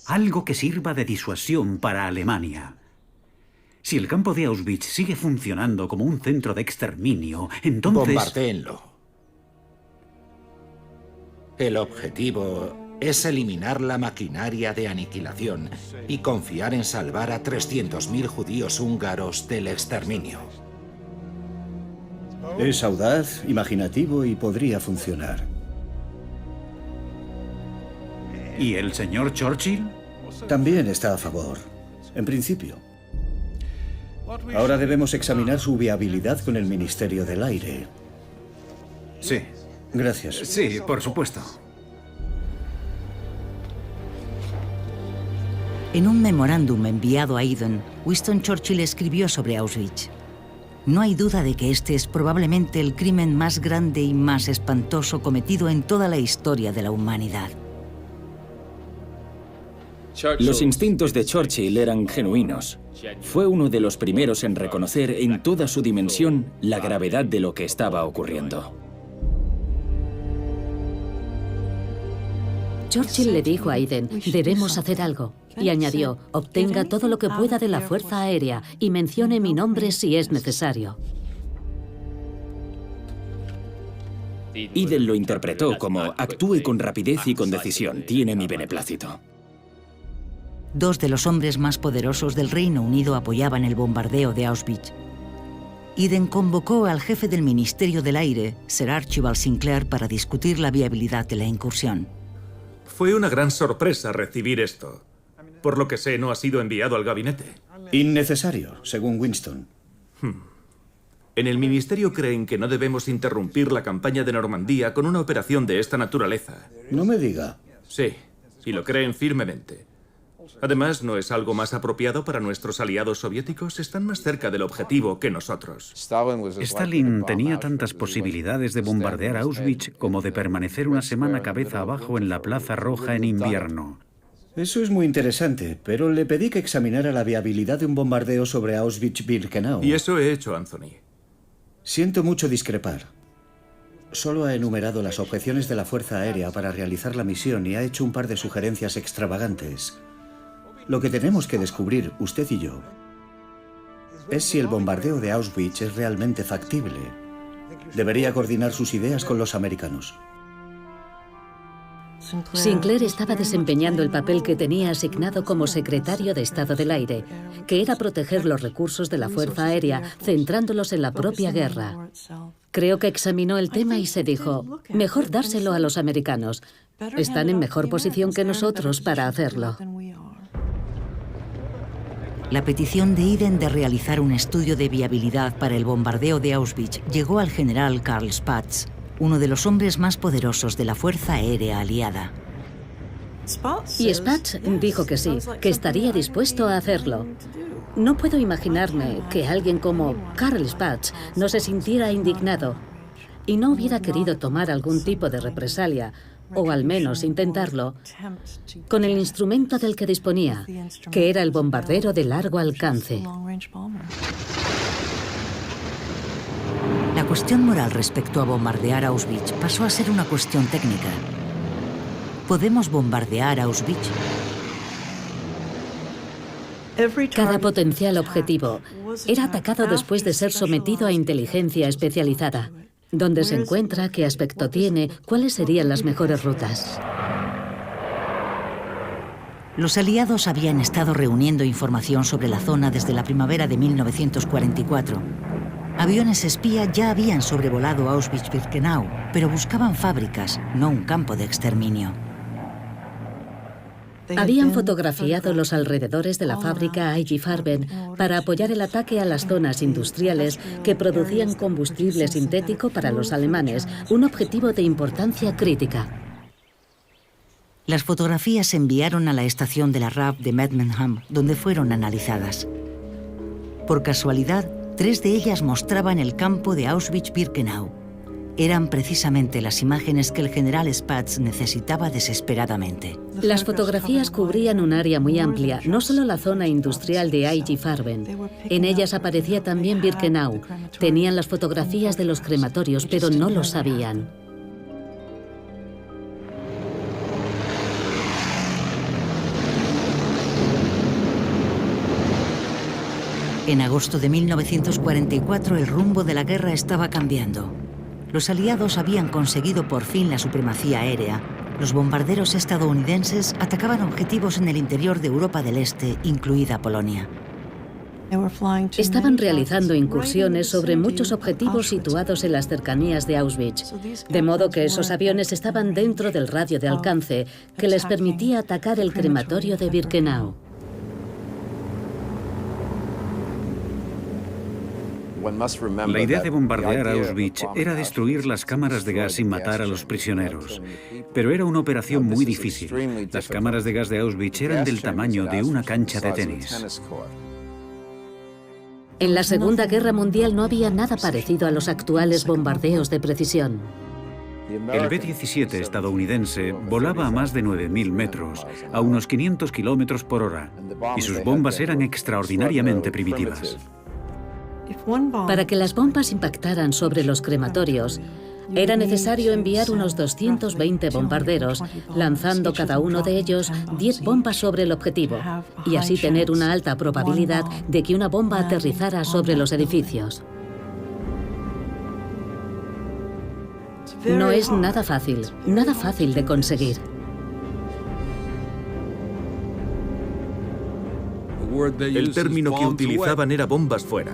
algo que sirva de disuasión para Alemania. Si el campo de Auschwitz sigue funcionando como un centro de exterminio, entonces... Bombardéenlo. El objetivo es eliminar la maquinaria de aniquilación y confiar en salvar a 300.000 judíos húngaros del exterminio. Es audaz, imaginativo y podría funcionar. ¿Y el señor Churchill? También está a favor, en principio. Ahora debemos examinar su viabilidad con el Ministerio del Aire. Sí. Gracias. Sí, por supuesto. En un memorándum enviado a Eden, Winston Churchill escribió sobre Auschwitz: no hay duda de que este es probablemente el crimen más grande y más espantoso cometido en toda la historia de la humanidad. Los instintos de Churchill eran genuinos. Fue uno de los primeros en reconocer en toda su dimensión la gravedad de lo que estaba ocurriendo. Churchill le dijo a Eden, debemos hacer algo. Y añadió, obtenga todo lo que pueda de la Fuerza Aérea y mencione mi nombre si es necesario. Eden lo interpretó como, actúe con rapidez y con decisión, tiene mi beneplácito. Dos de los hombres más poderosos del Reino Unido apoyaban el bombardeo de Auschwitz. Eden convocó al jefe del Ministerio del Aire, Sir Archibald Sinclair, para discutir la viabilidad de la incursión. Fue una gran sorpresa recibir esto. Por lo que sé, no ha sido enviado al gabinete. Innecesario, según Winston. En el ministerio creen que no debemos interrumpir la campaña de Normandía con una operación de esta naturaleza. No me diga. Sí, y lo creen firmemente. Además, ¿no es algo más apropiado para nuestros aliados soviéticos? Están más cerca del objetivo que nosotros. Stalin tenía tantas posibilidades de bombardear Auschwitz como de permanecer una semana cabeza abajo en la Plaza Roja en invierno. Eso es muy interesante, pero le pedí que examinara la viabilidad de un bombardeo sobre Auschwitz-Birkenau. Y eso he hecho, Anthony. Siento mucho discrepar. Solo ha enumerado las objeciones de la Fuerza Aérea para realizar la misión y ha hecho un par de sugerencias extravagantes. Lo que tenemos que descubrir, usted y yo, es si el bombardeo de Auschwitz es realmente factible. Debería coordinar sus ideas con los americanos. Sinclair estaba desempeñando el papel que tenía asignado como secretario de Estado del Aire, que era proteger los recursos de la Fuerza Aérea, centrándolos en la propia guerra. Creo que examinó el tema y se dijo, mejor dárselo a los americanos. Están en mejor posición que nosotros para hacerlo. La petición de Eden de realizar un estudio de viabilidad para el bombardeo de Auschwitz llegó al general Karl Spaatz, uno de los hombres más poderosos de la Fuerza Aérea Aliada. Y Spaatz dijo que sí, que estaría dispuesto a hacerlo. No puedo imaginarme que alguien como Karl Spaatz no se sintiera indignado y no hubiera querido tomar algún tipo de represalia, o al menos intentarlo, con el instrumento del que disponía, que era el bombardero de largo alcance. La cuestión moral respecto a bombardear Auschwitz pasó a ser una cuestión técnica. ¿Podemos bombardear Auschwitz? Cada potencial objetivo era atacado después de ser sometido a inteligencia especializada. ¿Dónde se encuentra? ¿Qué aspecto tiene? ¿Cuáles serían las mejores rutas? Los aliados habían estado reuniendo información sobre la zona desde la primavera de 1944. Aviones espía ya habían sobrevolado Auschwitz-Birkenau, pero buscaban fábricas, no un campo de exterminio. Habían fotografiado los alrededores de la fábrica IG Farben para apoyar el ataque a las zonas industriales que producían combustible sintético para los alemanes, un objetivo de importancia crítica. Las fotografías se enviaron a la estación de la RAF de Medmenham, donde fueron analizadas. Por casualidad, 3 de ellas mostraban el campo de Auschwitz-Birkenau. Eran precisamente las imágenes que el general Spaatz necesitaba desesperadamente. Las fotografías cubrían un área muy amplia, no solo la zona industrial de IG Farben. En ellas aparecía también Birkenau. Tenían las fotografías de los crematorios, pero no lo sabían. En agosto de 1944 el rumbo de la guerra estaba cambiando. Los aliados habían conseguido por fin la supremacía aérea. Los bombarderos estadounidenses atacaban objetivos en el interior de Europa del Este, incluida Polonia. Estaban realizando incursiones sobre muchos objetivos situados en las cercanías de Auschwitz, de modo que esos aviones estaban dentro del radio de alcance que les permitía atacar el crematorio de Birkenau. La idea de bombardear Auschwitz era destruir las cámaras de gas y matar a los prisioneros. Pero era una operación muy difícil. Las cámaras de gas de Auschwitz eran del tamaño de una cancha de tenis. En la Segunda Guerra Mundial no había nada parecido a los actuales bombardeos de precisión. El B-17 estadounidense volaba a más de 9.000 metros, a unos 500 kilómetros por hora, y sus bombas eran extraordinariamente primitivas. Para que las bombas impactaran sobre los crematorios, era necesario enviar unos 220 bombarderos, lanzando cada uno de ellos 10 bombas sobre el objetivo, y así tener una alta probabilidad de que una bomba aterrizara sobre los edificios. No es nada fácil de conseguir. El término que utilizaban era bombas fuera.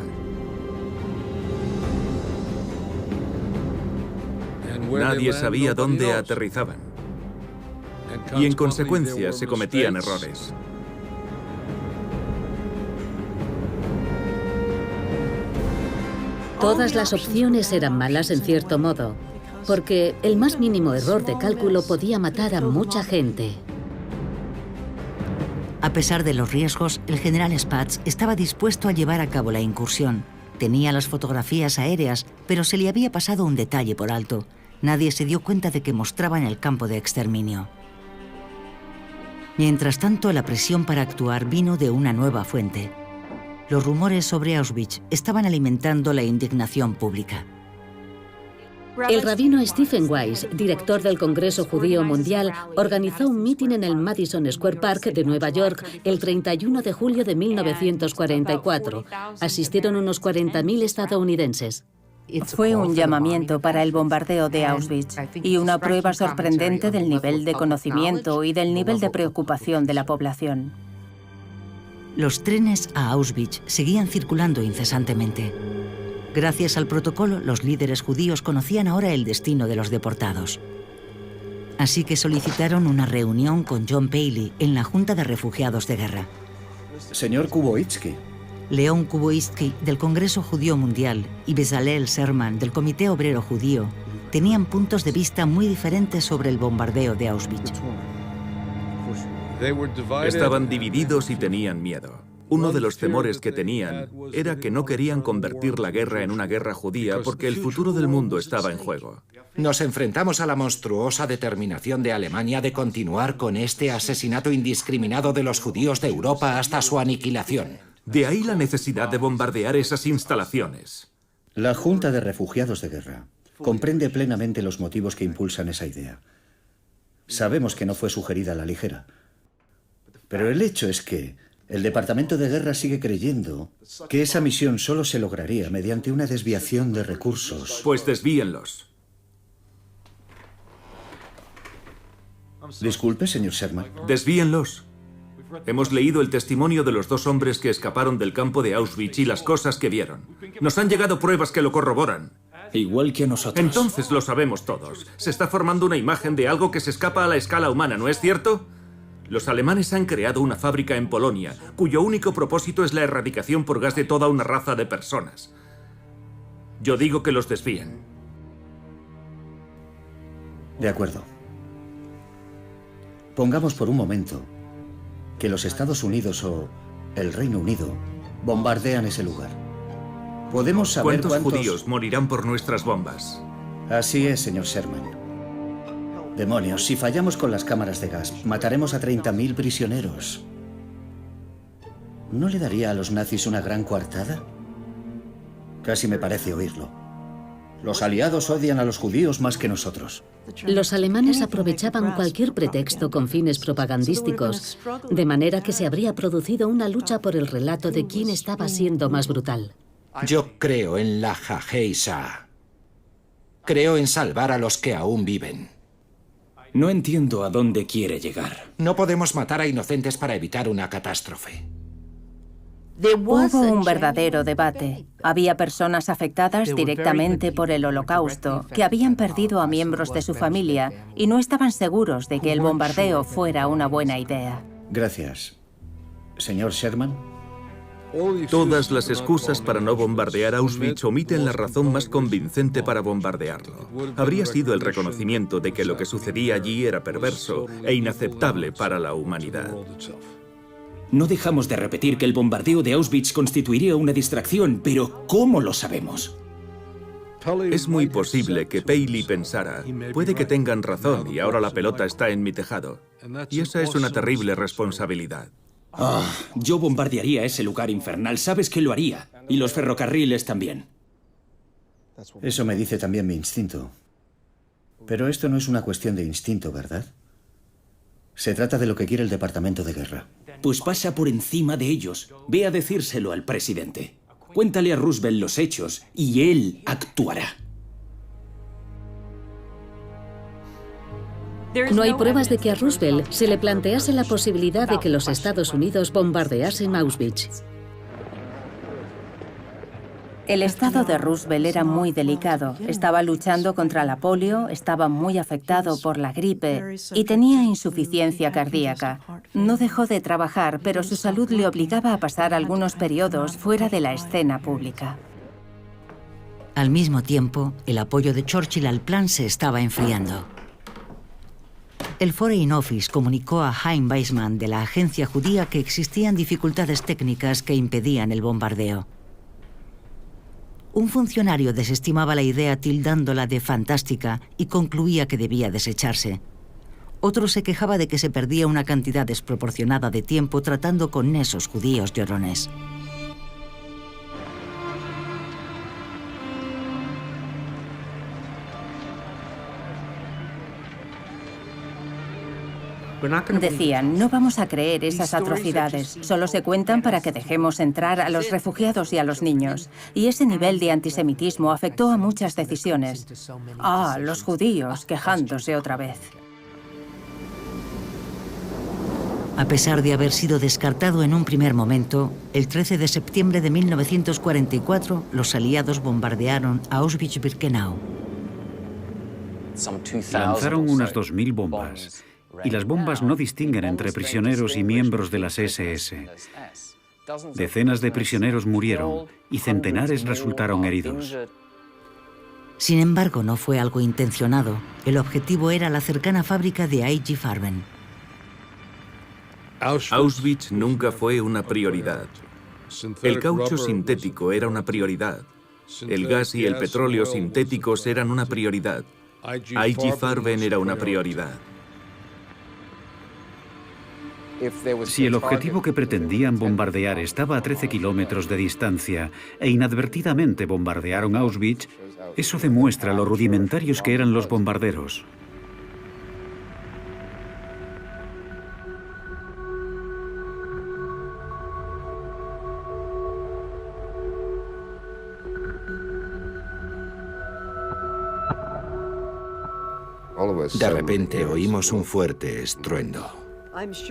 Nadie sabía dónde aterrizaban. Y en consecuencia se cometían errores. Todas las opciones eran malas en cierto modo, porque el más mínimo error de cálculo podía matar a mucha gente. A pesar de los riesgos, el general Spaatz estaba dispuesto a llevar a cabo la incursión. Tenía las fotografías aéreas, pero se le había pasado un detalle por alto. Nadie se dio cuenta de que mostraban el campo de exterminio. Mientras tanto, la presión para actuar vino de una nueva fuente. Los rumores sobre Auschwitz estaban alimentando la indignación pública. El rabino Stephen Wise, director del Congreso Judío Mundial, organizó un mitin en el Madison Square Park de Nueva York el 31 de julio de 1944. Asistieron unos 40.000 estadounidenses. Fue un llamamiento para el bombardeo de Auschwitz y una prueba sorprendente del nivel de conocimiento y del nivel de preocupación de la población. Los trenes a Auschwitz seguían circulando incesantemente. Gracias al protocolo, los líderes judíos conocían ahora el destino de los deportados. Así que solicitaron una reunión con John Paley en la Junta de Refugiados de Guerra. Señor Kuboitsky. León Kuboitsky, del Congreso Judío Mundial, y Bezalel Sherman, del Comité Obrero Judío, tenían puntos de vista muy diferentes sobre el bombardeo de Auschwitz. Estaban divididos y tenían miedo. Uno de los temores que tenían era que no querían convertir la guerra en una guerra judía porque el futuro del mundo estaba en juego. Nos enfrentamos a la monstruosa determinación de Alemania de continuar con este asesinato indiscriminado de los judíos de Europa hasta su aniquilación. De ahí la necesidad de bombardear esas instalaciones. La Junta de Refugiados de Guerra comprende plenamente los motivos que impulsan esa idea. Sabemos que no fue sugerida a la ligera. Pero el hecho es que el Departamento de Guerra sigue creyendo que esa misión solo se lograría mediante una desviación de recursos. Pues desvíenlos. Disculpe, señor Sherman. Desvíenlos. Hemos leído el testimonio de los 2 hombres que escaparon del campo de Auschwitz y las cosas que vieron. Nos han llegado pruebas que lo corroboran. Igual que a nosotros. Entonces lo sabemos todos. Se está formando una imagen de algo que se escapa a la escala humana, ¿no es cierto? Los alemanes han creado una fábrica en Polonia, cuyo único propósito es la erradicación por gas de toda una raza de personas. Yo digo que los desvíen. De acuerdo. Pongamos por un momento que los Estados Unidos o el Reino Unido bombardean ese lugar. ¿Podemos saber cuántos judíos morirán por nuestras bombas? Así es, señor Sherman. Demonios, si fallamos con las cámaras de gas, mataremos a 30.000 prisioneros. ¿No le daría a los nazis una gran coartada? Casi me parece oírlo. Los aliados odian a los judíos más que nosotros. Los alemanes aprovechaban cualquier pretexto con fines propagandísticos, de manera que se habría producido una lucha por el relato de quién estaba siendo más brutal. Yo creo en la Hageisa. Creo en salvar a los que aún viven. No entiendo a dónde quiere llegar. No podemos matar a inocentes para evitar una catástrofe. Hubo un verdadero debate. Había personas afectadas directamente por el Holocausto que habían perdido a miembros de su familia y no estaban seguros de que el bombardeo fuera una buena idea. Gracias. Señor Sherman. Todas las excusas para no bombardear Auschwitz omiten la razón más convincente para bombardearlo. Habría sido el reconocimiento de que lo que sucedía allí era perverso e inaceptable para la humanidad. No dejamos de repetir que el bombardeo de Auschwitz constituiría una distracción, pero ¿cómo lo sabemos? Es muy posible que Paley pensara, puede que tengan razón y ahora la pelota está en mi tejado. Y esa es una terrible responsabilidad. Yo bombardearía ese lugar infernal, sabes que lo haría. Y los ferrocarriles también. Eso me dice también mi instinto. Pero esto no es una cuestión de instinto, ¿verdad? Se trata de lo que quiere el Departamento de Guerra. Pues pasa por encima de ellos. Ve a decírselo al presidente. Cuéntale a Roosevelt los hechos y él actuará. No hay pruebas de que a Roosevelt se le plantease la posibilidad de que los Estados Unidos bombardeasen Auschwitz. El estado de Roosevelt era muy delicado. Estaba luchando contra la polio, estaba muy afectado por la gripe y tenía insuficiencia cardíaca. No dejó de trabajar, pero su salud le obligaba a pasar algunos periodos fuera de la escena pública. Al mismo tiempo, el apoyo de Churchill al plan se estaba enfriando. El Foreign Office comunicó a Chaim Weizmann de la agencia judía que existían dificultades técnicas que impedían el bombardeo. Un funcionario desestimaba la idea tildándola de fantástica y concluía que debía desecharse. Otro se quejaba de que se perdía una cantidad desproporcionada de tiempo tratando con esos judíos llorones. Decían, no vamos a creer esas atrocidades. Solo se cuentan para que dejemos entrar a los refugiados y a los niños. Y ese nivel de antisemitismo afectó a muchas decisiones. Los judíos quejándose otra vez. A pesar de haber sido descartado en un primer momento, el 13 de septiembre de 1944 los aliados bombardearon Auschwitz-Birkenau. Lanzaron unas 2.000 bombas. Y las bombas no distinguen entre prisioneros y miembros de las SS. Decenas de prisioneros murieron y centenares resultaron heridos. Sin embargo, no fue algo intencionado. El objetivo era la cercana fábrica de IG Farben. Auschwitz nunca fue una prioridad. El caucho sintético era una prioridad. El gas y el petróleo sintéticos eran una prioridad. IG Farben era una prioridad. Si el objetivo que pretendían bombardear estaba a 13 kilómetros de distancia e inadvertidamente bombardearon Auschwitz, eso demuestra lo rudimentarios que eran los bombarderos. De repente oímos un fuerte estruendo.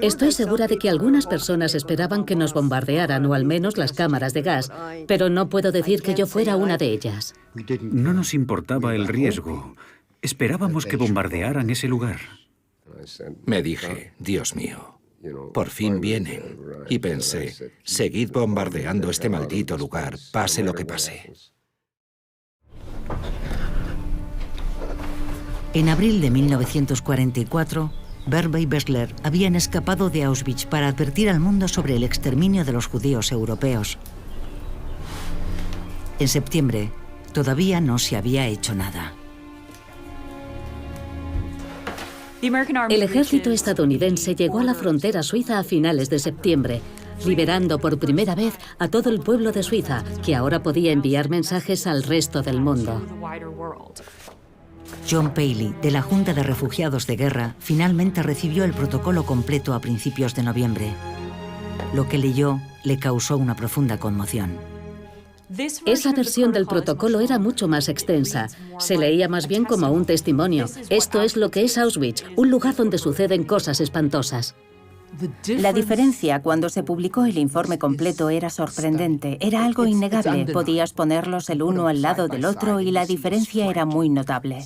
Estoy segura de que algunas personas esperaban que nos bombardearan, o al menos las cámaras de gas, pero no puedo decir que yo fuera una de ellas. No nos importaba el riesgo. Esperábamos que bombardearan ese lugar. Me dije, Dios mío, por fin vienen. Y pensé, seguid bombardeando este maldito lugar, pase lo que pase. En abril de 1944, Berbe y Bessler habían escapado de Auschwitz para advertir al mundo sobre el exterminio de los judíos europeos. En septiembre, todavía no se había hecho nada. El ejército estadounidense llegó a la frontera suiza a finales de septiembre, liberando por primera vez a todo el pueblo de Suiza, que ahora podía enviar mensajes al resto del mundo. John Paley, de la Junta de Refugiados de Guerra, finalmente recibió el protocolo completo a principios de noviembre. Lo que leyó le causó una profunda conmoción. Esa versión del protocolo era mucho más extensa. Se leía más bien como un testimonio. Esto es lo que es Auschwitz, un lugar donde suceden cosas espantosas. La diferencia cuando se publicó el informe completo era sorprendente. Era algo innegable. Podías ponerlos el uno al lado del otro y la diferencia era muy notable.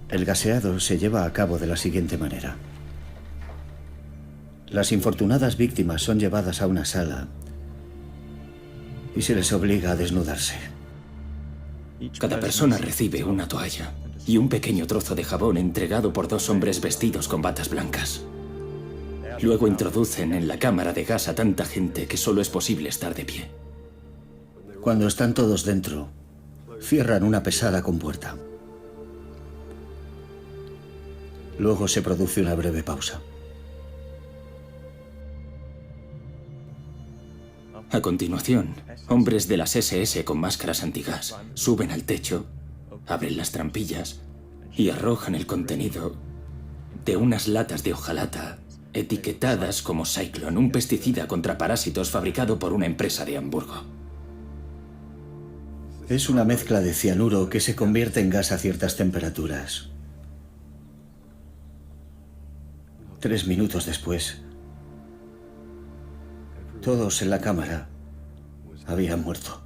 El gaseado se lleva a cabo de la siguiente manera. Las infortunadas víctimas son llevadas a una sala y se les obliga a desnudarse. Cada persona recibe una toalla y un pequeño trozo de jabón entregado por dos hombres vestidos con batas blancas. Luego introducen en la cámara de gas a tanta gente que solo es posible estar de pie. Cuando están todos dentro, cierran una pesada compuerta. Luego se produce una breve pausa. A continuación, hombres de las SS con máscaras antigas suben al techo, abren las trampillas y arrojan el contenido de unas latas de hojalata etiquetadas como Cyclone, un pesticida contra parásitos fabricado por una empresa de Hamburgo. Es una mezcla de cianuro que se convierte en gas a ciertas temperaturas. 3 minutos después, todos en la cámara habían muerto.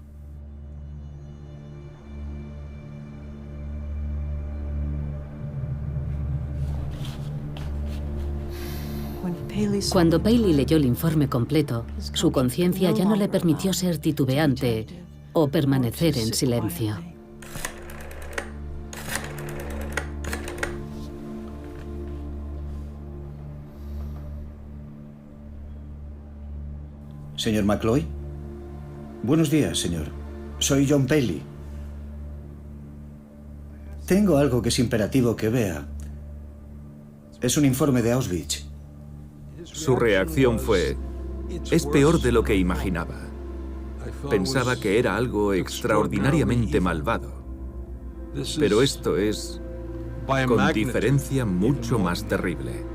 Cuando Paley leyó el informe completo, su conciencia ya no le permitió ser titubeante o permanecer en silencio. Señor McCloy. Buenos días, señor. Soy John Paley. Tengo algo que es imperativo que vea. Es un informe de Auschwitz. Su reacción fue: es peor de lo que imaginaba. Pensaba que era algo extraordinariamente malvado. Pero esto es, con diferencia, mucho más terrible.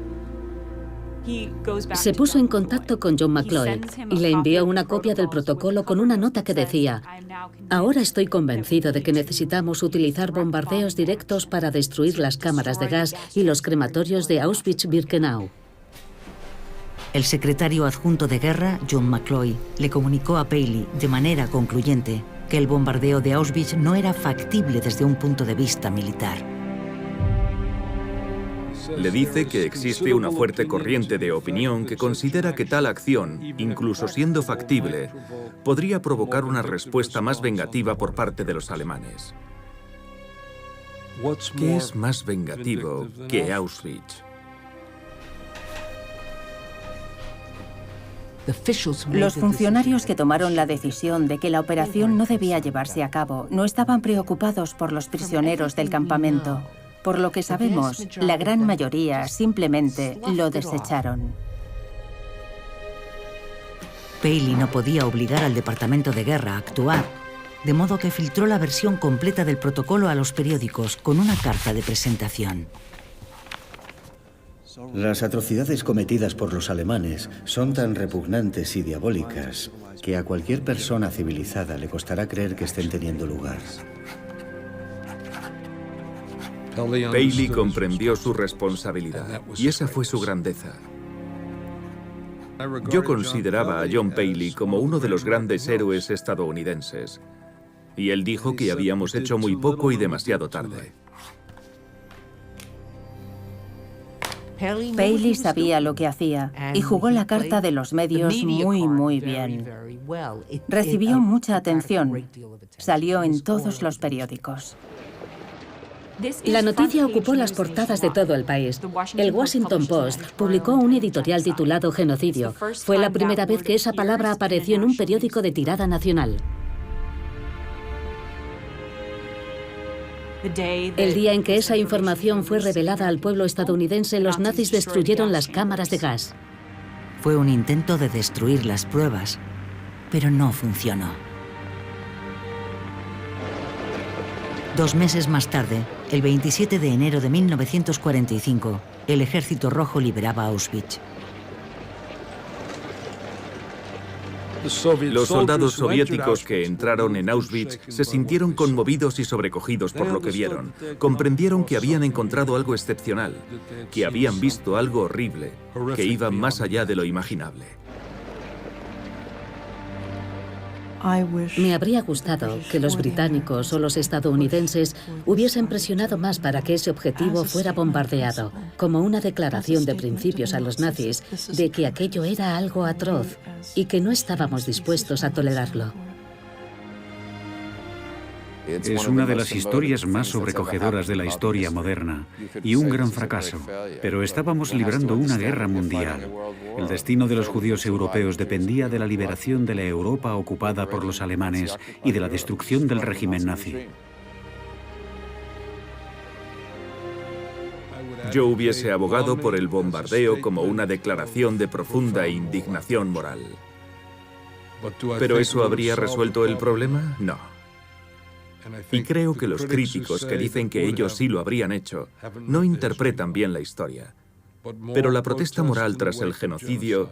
Se puso en contacto con John McCloy y le envió una copia del protocolo con una nota que decía: ahora estoy convencido de que necesitamos utilizar bombardeos directos para destruir las cámaras de gas y los crematorios de Auschwitz-Birkenau. El secretario adjunto de guerra, John McCloy, le comunicó a Paley de manera concluyente que el bombardeo de Auschwitz no era factible desde un punto de vista militar. Le dice que existe una fuerte corriente de opinión que considera que tal acción, incluso siendo factible, podría provocar una respuesta más vengativa por parte de los alemanes. ¿Qué es más vengativo que Auschwitz? Los funcionarios que tomaron la decisión de que la operación no debía llevarse a cabo no estaban preocupados por los prisioneros del campamento. Por lo que sabemos, la gran mayoría simplemente lo desecharon. Paley no podía obligar al Departamento de Guerra a actuar, de modo que filtró la versión completa del protocolo a los periódicos con una carta de presentación. Las atrocidades cometidas por los alemanes son tan repugnantes y diabólicas que a cualquier persona civilizada le costará creer que estén teniendo lugar. Paley comprendió su responsabilidad, y esa fue su grandeza. Yo consideraba a John Paley como uno de los grandes héroes estadounidenses, y él dijo que habíamos hecho muy poco y demasiado tarde. Paley sabía lo que hacía y jugó la carta de los medios muy bien. Recibió mucha atención. Salió en todos los periódicos. La noticia ocupó las portadas de todo el país. El Washington Post publicó un editorial titulado Genocidio. Fue la primera vez que esa palabra apareció en un periódico de tirada nacional. El día en que esa información fue revelada al pueblo estadounidense, los nazis destruyeron las cámaras de gas. Fue un intento de destruir las pruebas, pero no funcionó. 2 meses más tarde, el 27 de enero de 1945, el Ejército Rojo liberaba Auschwitz. Los soldados soviéticos que entraron en Auschwitz se sintieron conmovidos y sobrecogidos por lo que vieron. Comprendieron que habían encontrado algo excepcional, que habían visto algo horrible, que iba más allá de lo imaginable. Me habría gustado que los británicos o los estadounidenses hubiesen presionado más para que ese objetivo fuera bombardeado, como una declaración de principios a los nazis de que aquello era algo atroz y que no estábamos dispuestos a tolerarlo. Es una de las historias más sobrecogedoras de la historia moderna y un gran fracaso. Pero estábamos librando una guerra mundial. El destino de los judíos europeos dependía de la liberación de la Europa ocupada por los alemanes y de la destrucción del régimen nazi. Yo hubiese abogado por el bombardeo como una declaración de profunda indignación moral. ¿Pero eso habría resuelto el problema? No. Y creo que los críticos que dicen que ellos sí lo habrían hecho no interpretan bien la historia. Pero la protesta moral tras el genocidio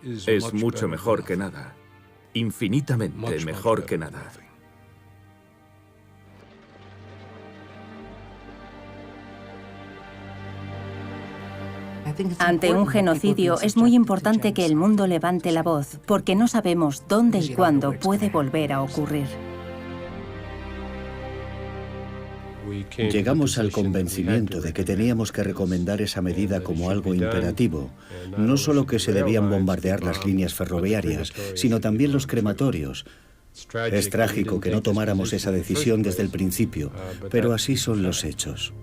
es mucho mejor que nada. Infinitamente mejor que nada. Ante un genocidio es muy importante que el mundo levante la voz, porque no sabemos dónde y cuándo puede volver a ocurrir. Llegamos al convencimiento de que teníamos que recomendar esa medida como algo imperativo. No solo que se debían bombardear las líneas ferroviarias, sino también los crematorios. Es trágico que no tomáramos esa decisión desde el principio, pero así son los hechos.